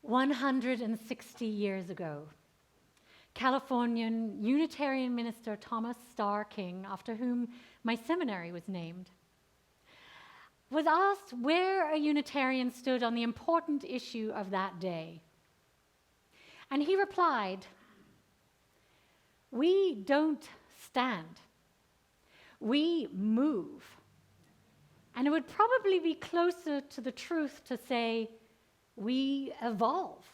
160 years ago, Californian Unitarian minister Thomas Starr King, after whom my seminary was named, was asked where a Unitarian stood on the important issue of that day. And he replied, "We don't stand. We move." And it would probably be closer to the truth to say, we evolve.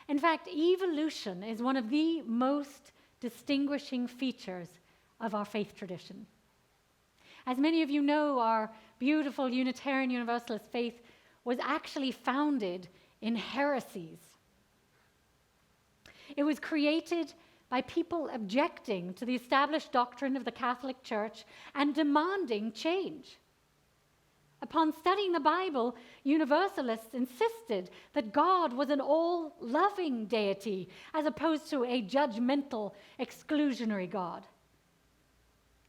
In fact, evolution is one of the most distinguishing features of our faith tradition. As many of you know, our beautiful Unitarian Universalist faith was actually founded in heresies. It was created by people objecting to the established doctrine of the Catholic Church and demanding change. Upon studying the Bible, Universalists insisted that God was an all-loving deity as opposed to a judgmental, exclusionary God.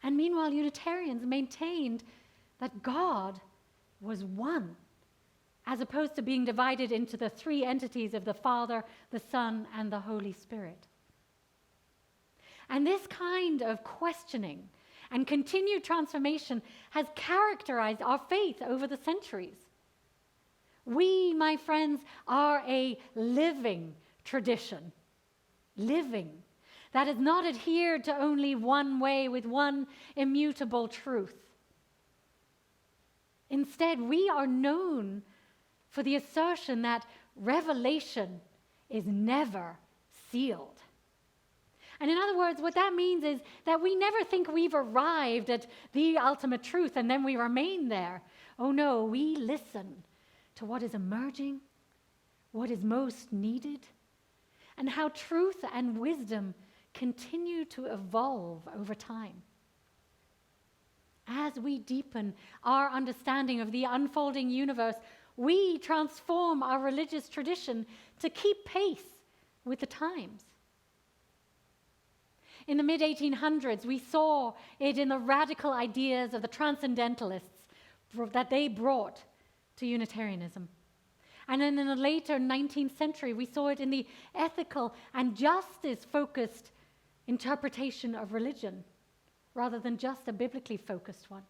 And meanwhile, Unitarians maintained that God was one, as opposed to being divided into the three entities of the Father, the Son, and the Holy Spirit. And this kind of questioning and continued transformation has characterized our faith over the centuries. We, my friends, are a living tradition. Living. That is not adhered to only one way with one immutable truth. Instead, we are known for the assertion that revelation is never sealed. And in other words, what that means is that we never think we've arrived at the ultimate truth and then we remain there. Oh no, we listen to what is emerging, what is most needed, and how truth and wisdom continue to evolve over time. As we deepen our understanding of the unfolding universe, we transform our religious tradition to keep pace with the times. In the mid-1800s, we saw it in the radical ideas of the transcendentalists that they brought to Unitarianism. And then in the later 19th century, we saw it in the ethical and justice-focused interpretation of religion, rather than just a biblically focused one.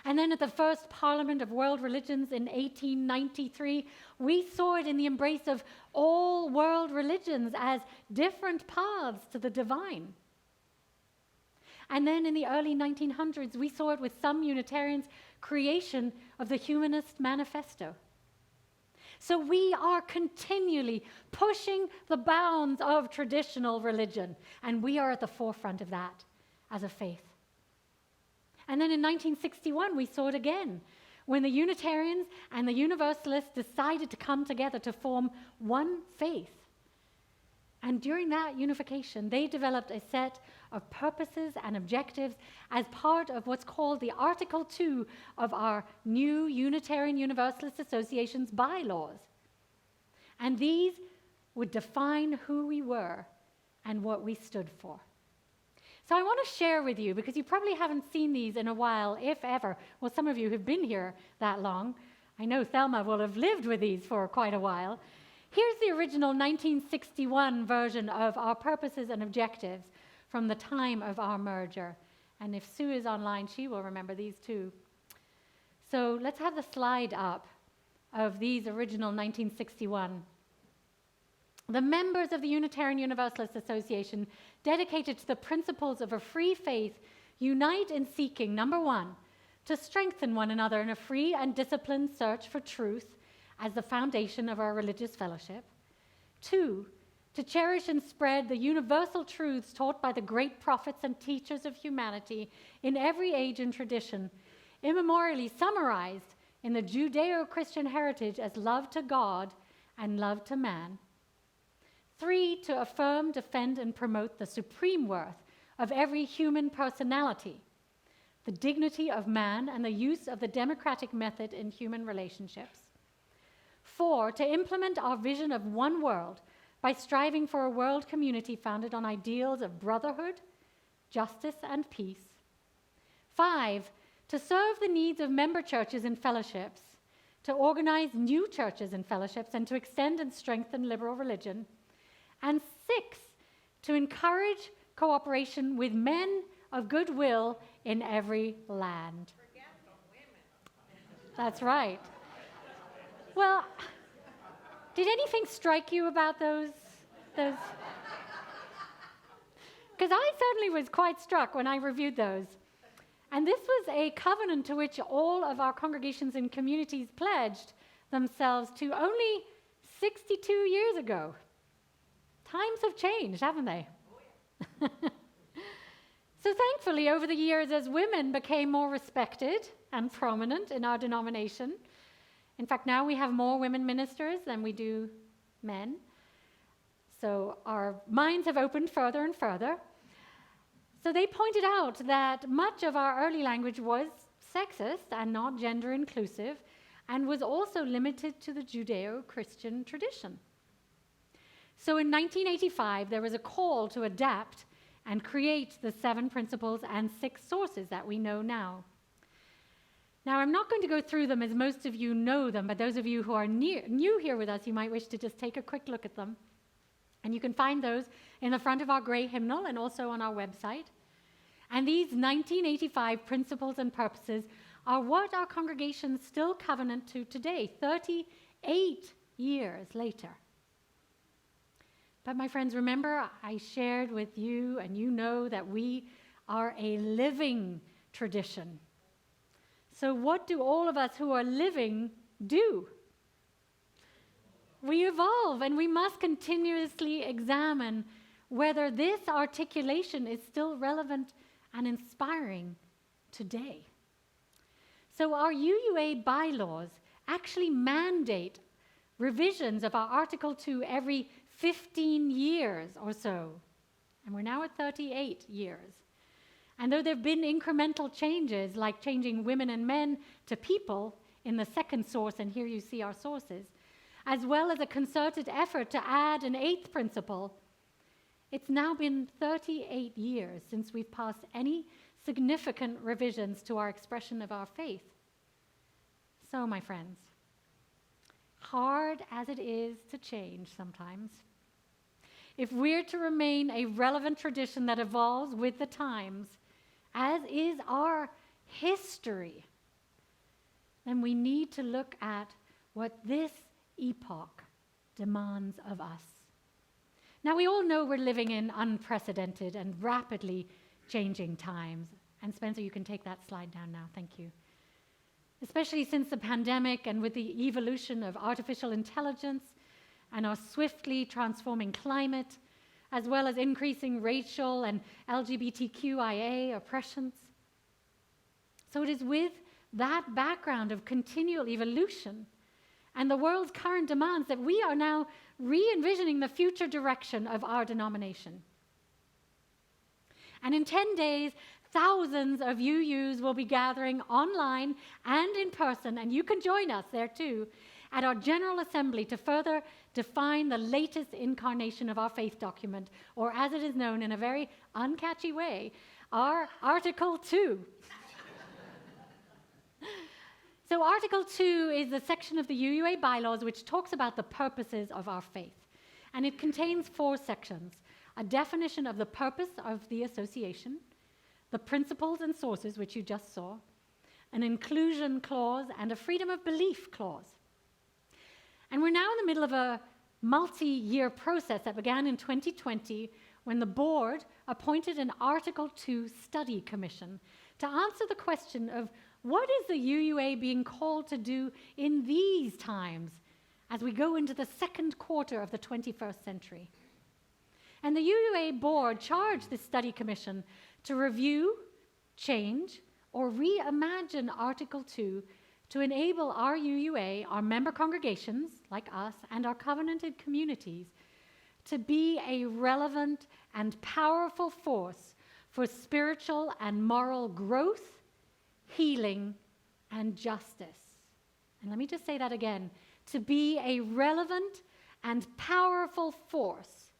And then at the first Parliament of World Religions in 1893, we saw it in the embrace of all world religions as different paths to the divine. And then in the early 1900s, we saw it with some Unitarians' creation of the Humanist Manifesto. So we are continually pushing the bounds of traditional religion, and we are at the forefront of that as a faith. And then in 1961, we saw it again, when the Unitarians and the Universalists decided to come together to form one faith. And during that unification, they developed a set of purposes and objectives as part of what's called the Article 2 of our new Unitarian Universalist Association's bylaws. And these would define who we were and what we stood for. So I want to share with you, because you probably haven't seen these in a while, if ever. Well, some of you have been here that long. I know Thelma will have lived with these for quite a while. Here's the original 1961 version of our purposes and objectives from the time of our merger. And if Sue is online, she will remember these too. So let's have the slide up of these original 1961. The members of the Unitarian Universalist Association, dedicated to the principles of a free faith, unite in seeking, number one, to strengthen one another in a free and disciplined search for truth as the foundation of our religious fellowship. Two, to cherish and spread the universal truths taught by the great prophets and teachers of humanity in every age and tradition, immemorially summarized in the Judeo-Christian heritage as love to God and love to man. Three, to affirm, defend, and promote the supreme worth of every human personality, the dignity of man, and the use of the democratic method in human relationships. Four, to implement our vision of one world by striving for a world community founded on ideals of brotherhood, justice, and peace. Five, to serve the needs of member churches and fellowships, to organize new churches and fellowships and to extend and strengthen liberal religion. And 6, to encourage cooperation with men of goodwill in every land. Forget the women. That's right. Well, did anything strike you about those? Because I certainly was quite struck when I reviewed those. And this was a covenant to which all of our congregations and communities pledged themselves to only 62 years ago. Times have changed, haven't they? Oh, yeah. So thankfully, over the years, as women became more respected and prominent in our denomination, in fact, now we have more women ministers than we do men. So our minds have opened further and further. So they pointed out that much of our early language was sexist and not gender inclusive, and was also limited to the Judeo-Christian tradition. So in 1985, there was a call to adapt and create the 7 principles and 6 sources that we know now. Now, I'm not going to go through them as most of you know them, but those of you who are new here with us, you might wish to just take a quick look at them. And you can find those in the front of our gray hymnal and also on our website. And these 1985 principles and purposes are what our congregation still covenant to today, 38 years later. But my friends, remember I shared with you, and you know that we are a living tradition. So what do all of us who are living do? We evolve, and we must continuously examine whether this articulation is still relevant and inspiring today. So our UUA bylaws actually mandate revisions of our Article 2 every 15 years or so. And we're now at 38 years. And though there have been incremental changes, like changing women and men to people in the second source, and here you see our sources, as well as a concerted effort to add an 8th principle, it's now been 38 years since we've passed any significant revisions to our expression of our faith. So, my friends, hard as it is to change sometimes, if we're to remain a relevant tradition that evolves with the times, as is our history, then we need to look at what this epoch demands of us. Now, we all know we're living in unprecedented and rapidly changing times. And Spencer, you can take that slide down now. Thank you. Especially since the pandemic and with the evolution of artificial intelligence and our swiftly transforming climate, as well as increasing racial and LGBTQIA oppressions. So it is with that background of continual evolution and the world's current demands that we are now re-envisioning the future direction of our denomination. And in 10 days, thousands of UUs will be gathering online and in person, and you can join us there too, at our General Assembly to further define the latest incarnation of our faith document, or as it is known in a very uncatchy way, our Article 2. So Article 2 is the section of the UUA bylaws which talks about the purposes of our faith. And it contains 4 sections: a definition of the purpose of the association, the principles and sources, which you just saw, an inclusion clause, and a freedom of belief clause. And we're now in the middle of a multi-year process that began in 2020 when the board appointed an Article 2 study commission to answer the question of what is the UUA being called to do in these times as we go into the second quarter of the 21st century. And the UUA board charged this study commission to review, change, or reimagine Article 2 to enable our UUA, our member congregations like us, and our covenanted communities to be a relevant and powerful force for spiritual and moral growth, healing, and justice. And let me just say that again: to be a relevant and powerful force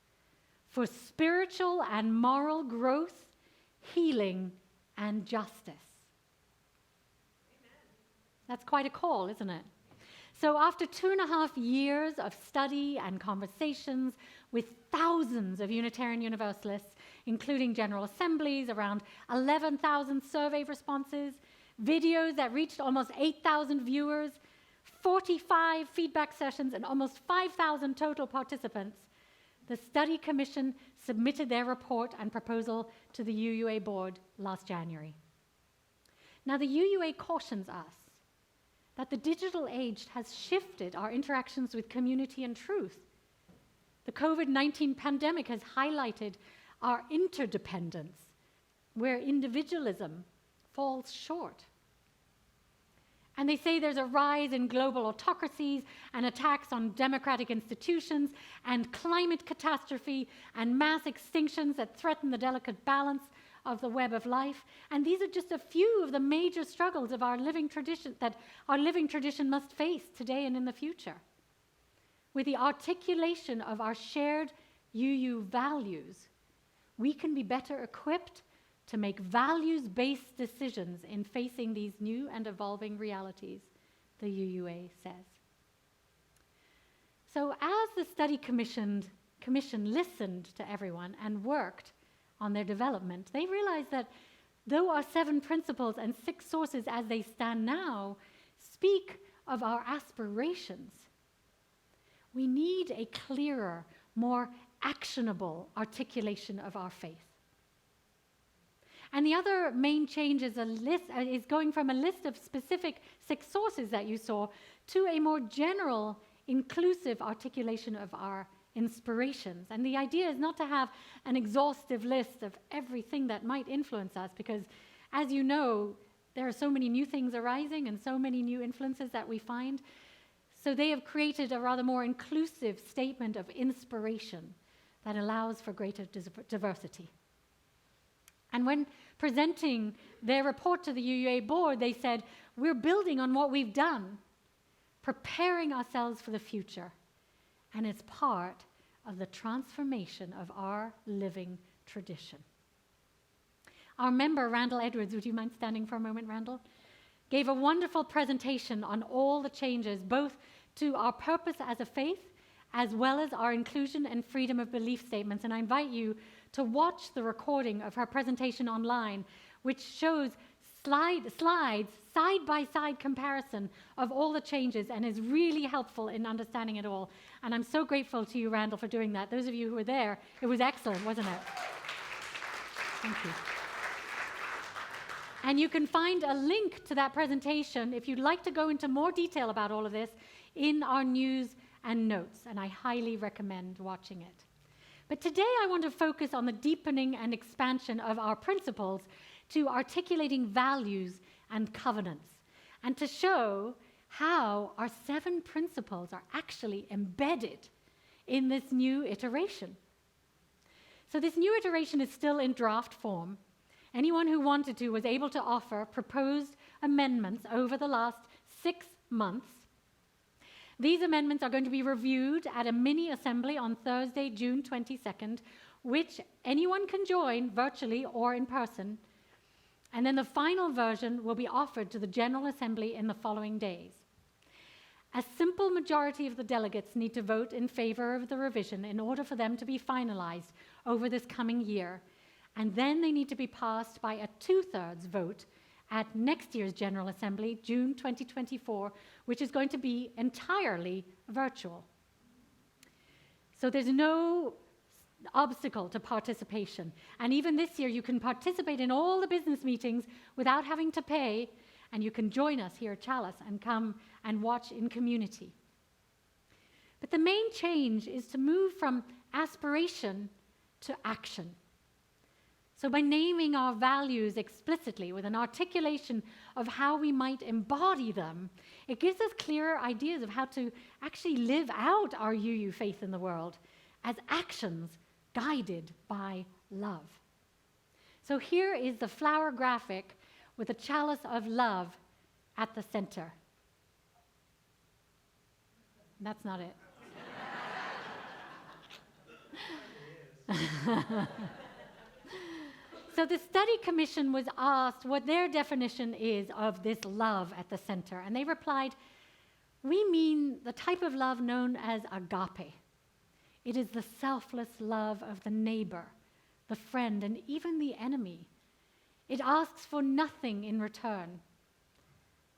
for spiritual and moral growth, healing, and justice. Amen. That's quite a call, isn't it? So after 2.5 years of study and conversations with thousands of Unitarian Universalists, including General Assemblies, around 11,000 survey responses, videos that reached almost 8,000 viewers, 45 feedback sessions, and almost 5,000 total participants, the study commission submitted their report and proposal to the UUA board last January. Now, the UUA cautions us that the digital age has shifted our interactions with community and truth. The COVID-19 pandemic has highlighted our interdependence, where individualism falls short. And they say there's a rise in global autocracies and attacks on democratic institutions and climate catastrophe and mass extinctions that threaten the delicate balance of the web of life. And these are just a few of the major struggles of our living tradition that our living tradition must face today and in the future. With the articulation of our shared UU values, we can be better equipped to make values-based decisions in facing these new and evolving realities, the UUA says. So as the study commission listened to everyone and worked on their development, they realized that though our 7 principles and 6 sources as they stand now speak of our aspirations, we need a clearer, more actionable articulation of our faith. And the other main change is going from a list of specific 6 sources that you saw to a more general, inclusive articulation of our inspirations. And the idea is not to have an exhaustive list of everything that might influence us, because as you know, there are so many new things arising and so many new influences that we find. So they have created a rather more inclusive statement of inspiration that allows for greater diversity. And when presenting their report to the UUA board, they said, we're building on what we've done, preparing ourselves for the future, and it's part of the transformation of our living tradition. Our member, Randall Edwards, would you mind standing for a moment, Randall? Gave a wonderful presentation on all the changes, both to our purpose as a faith, as well as our inclusion and freedom of belief statements. And I invite you to watch the recording of her presentation online, which shows slides, side-by-side comparison of all the changes and is really helpful in understanding it all. And I'm so grateful to you, Randall, for doing that. Those of you who were there, it was excellent, wasn't it? Thank you. And you can find a link to that presentation, if you'd like to go into more detail about all of this, in our news and notes, and I highly recommend watching it. But today I want to focus on the deepening and expansion of our principles to articulating values and covenants, and to show how our 7 principles are actually embedded in this new iteration. So this new iteration is still in draft form. Anyone who wanted to was able to offer proposed amendments over the last 6 months. These amendments are going to be reviewed at a mini assembly on Thursday, June 22nd, which anyone can join virtually or in person. And then the final version will be offered to the General Assembly in the following days. A simple majority of the delegates need to vote in favor of the revision in order for them to be finalized over this coming year. And then they need to be passed by a 2/3 vote at next year's General Assembly, June 2024, which is going to be entirely virtual. So there's no obstacle to participation. And even this year, you can participate in all the business meetings without having to pay, and you can join us here at Chalice and come and watch in community. But the main change is to move from aspiration to action. So by naming our values explicitly with an articulation of how we might embody them, it gives us clearer ideas of how to actually live out our UU faith in the world as actions guided by love. So here is the flower graphic with a chalice of love at the center. That's not it. So the study commission was asked what their definition is of this love at the center, and they replied, we mean the type of love known as agape. It is the selfless love of the neighbor, the friend, and even the enemy. It asks for nothing in return.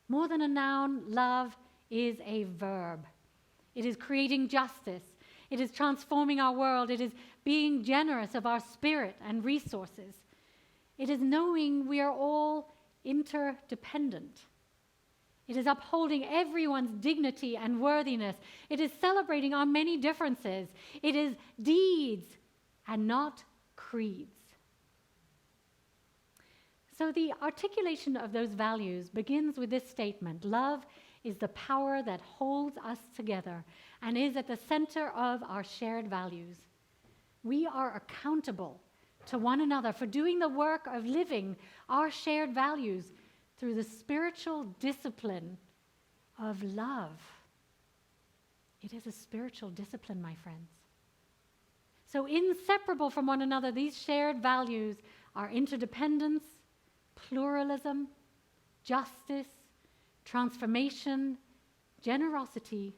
More than a noun, love is a verb. It is creating justice. It is transforming our world. It is being generous of our spirit and resources. It is knowing we are all interdependent. It is upholding everyone's dignity and worthiness. It is celebrating our many differences. It is deeds and not creeds. So the articulation of those values begins with this statement: love is the power that holds us together and is at the center of our shared values. We are accountable to one another for doing the work of living our shared values through the spiritual discipline of love. It is a spiritual discipline, my friends. So inseparable from one another, these shared values are interdependence, pluralism, justice, transformation, generosity,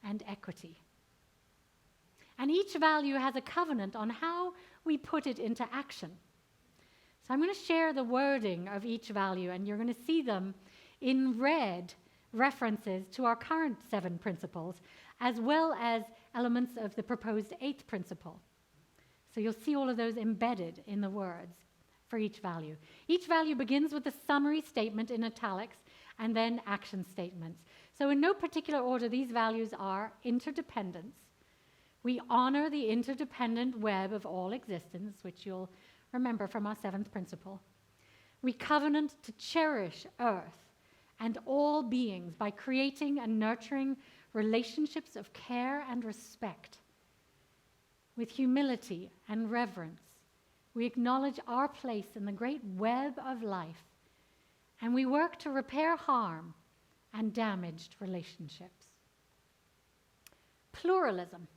and equity. And each value has a covenant on how we put it into action. So I'm going to share the wording of each value, and you're going to see them in red references to our current 7 principles, as well as elements of the proposed 8th principle. So you'll see all of those embedded in the words for each value. Each value begins with a summary statement in italics and then action statements. So in no particular order, these values are interdependence. We honor the interdependent web of all existence, which you'll remember from our 7th principle. We covenant to cherish Earth and all beings by creating and nurturing relationships of care and respect. With humility and reverence, we acknowledge our place in the great web of life, and we work to repair harm and damaged relationships. Pluralism.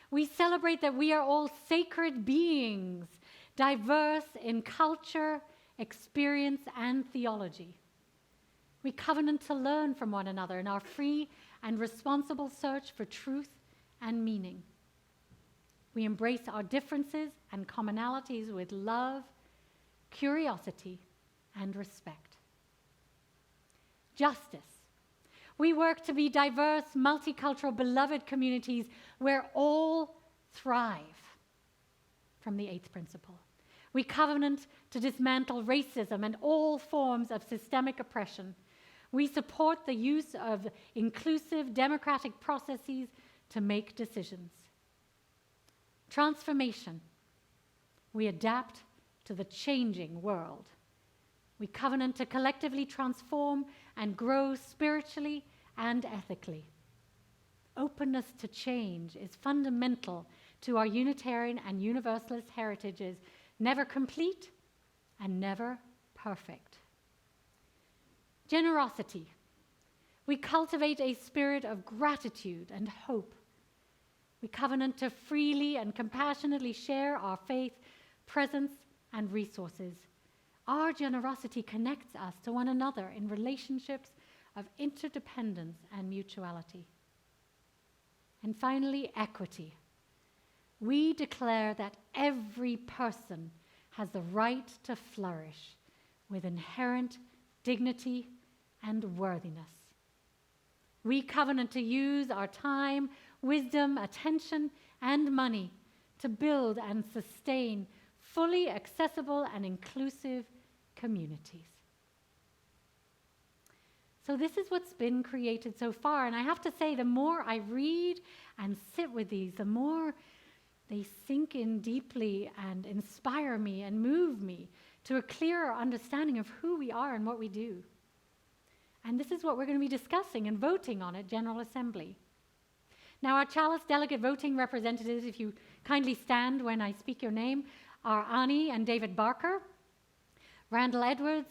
We celebrate that we are all sacred beings, diverse in culture, experience, and theology. We covenant to learn from one another in our free and responsible search for truth and meaning. We embrace our differences and commonalities with love, curiosity, and respect. Justice. We work to be diverse, multicultural, beloved communities where all thrive, from the 8th principle. We covenant to dismantle racism and all forms of systemic oppression. We support the use of inclusive democratic processes to make decisions. Transformation. We adapt to the changing world. We covenant to collectively transform and grow spiritually and ethically. Openness to change is fundamental to our Unitarian and Universalist heritages, never complete and never perfect. Generosity. We cultivate a spirit of gratitude and hope. We covenant to freely and compassionately share our faith, presence, and resources. Our generosity connects us to one another in relationships of interdependence and mutuality. And finally, equity. We declare that every person has the right to flourish with inherent dignity and worthiness. We covenant to use our time, wisdom, attention, and money to build and sustain fully accessible and inclusive communities. So this is what's been created so far, and I have to say, the more I read and sit with these, the more they sink in deeply and inspire me and move me to a clearer understanding of who we are and what we do. And this is what we're going to be discussing and voting on at General Assembly. Now, our Chalice delegate voting representatives, if you kindly stand when I speak your name, are Ani and David Barker, Randall Edwards,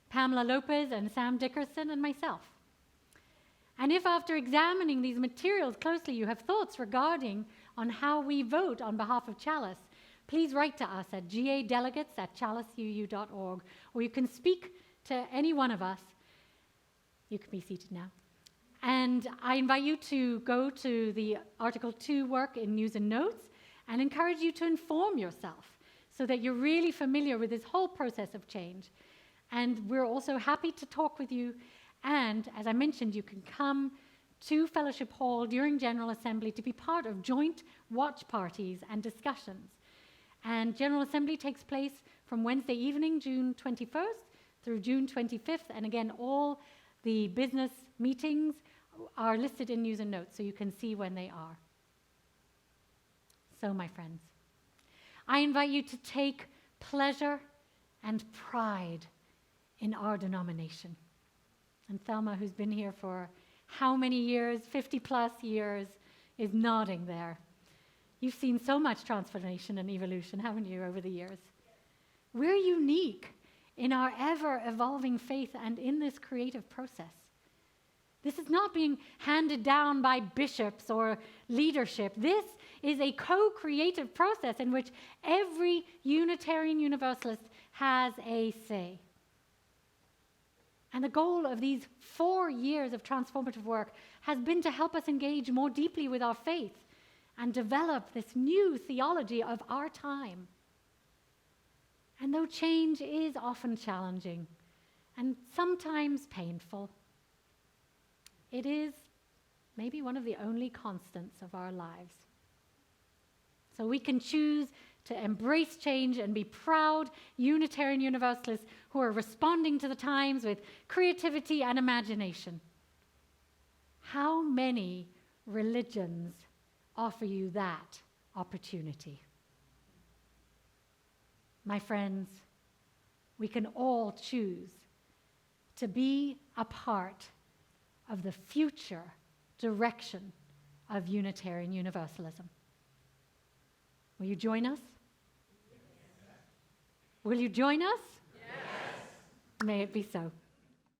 Pamela Lopez, and Sam Dickerson, and myself. And if after examining these materials closely you have thoughts regarding on how we vote on behalf of Chalice, please write to us at gadelegates@chaliceu.org, or you can speak to any one of us. You can be seated now. And I invite you to go to the Article 2 work in News and Notes and encourage you to inform yourself so that you're really familiar with this whole process of change. And we're also happy to talk with you. And as I mentioned, you can come to Fellowship Hall during General Assembly to be part of joint watch parties and discussions. And General Assembly takes place from Wednesday evening, June 21st, through June 25th. And again, all the business meetings are listed in News and Notes, so you can see when they are. So, my friends, I invite you to take pleasure and pride in our denomination. And Thelma, who's been here for how many years, 50 plus years, is nodding there. You've seen so much transformation and evolution, haven't you, over the years? We're unique in our ever-evolving faith and in this creative process. This is not being handed down by bishops or leadership. This is a co-creative process in which every Unitarian Universalist has a say. And the goal of these 4 years of transformative work has been to help us engage more deeply with our faith and develop this new theology of our time. And though change is often challenging and sometimes painful, it is maybe one of the only constants of our lives. So we can choose to embrace change and be proud Unitarian Universalists who are responding to the times with creativity and imagination. How many religions offer you that opportunity? My friends, we can all choose to be a part of the future direction of Unitarian Universalism. Will you join us? Yes. Will you join us? Yes. May it be so.